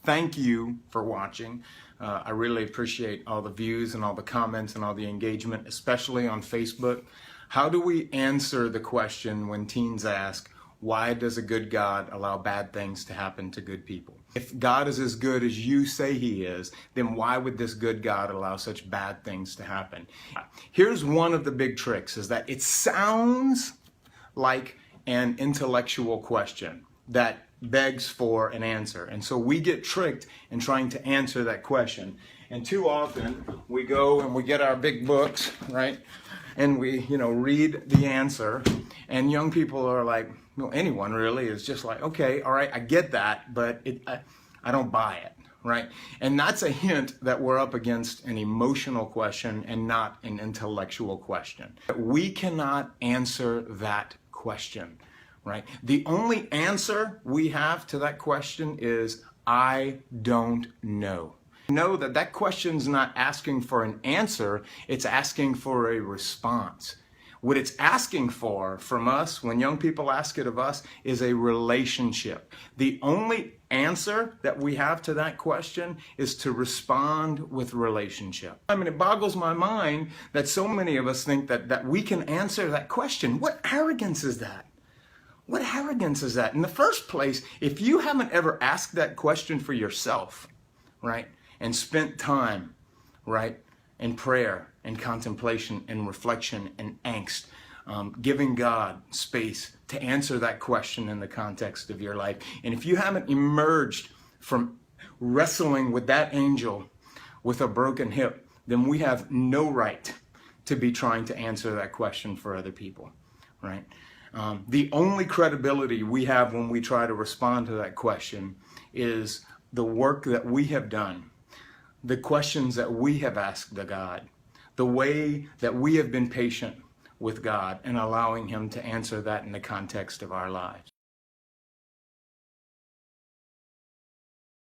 Thank you for watching. I really appreciate all the views and all the comments and all the engagement, especially on Facebook. How do we answer the question when teens ask, why does a good God allow bad things to happen to good people? If God is as good as you say he is, then why would this good God allow such bad things to happen? Here's one of the big tricks, is that it sounds like an intellectual question that begs for an answer. And so we get tricked in trying to answer that question. And too often we go and we get our big books, right? And we, read the answer, and young people are like, well, anyone really is just like, okay, all right, I get that, but I don't buy it, right? And that's a hint that we're up against an emotional question and not an intellectual question. We cannot answer that question, right? The only answer we have to that question is, I don't know. Know that that question's not asking for an answer, it's asking for a response. What it's asking for from us, when young people ask it of us, is a relationship. The only answer that we have to that question is to respond with relationship. I mean, it boggles my mind that so many of us think that we can answer that question. What arrogance is that? What arrogance is that? In the first place, if you haven't ever asked that question for yourself, right, and spent time, right, in prayer and contemplation and reflection and angst, giving God space to answer that question in the context of your life. And if you haven't emerged from wrestling with that angel with a broken hip, then we have no right to be trying to answer that question for other people, right? The only credibility we have when we try to respond to that question is the work that we have done, the questions that we have asked the God, the way that we have been patient with God and allowing him to answer that in the context of our lives.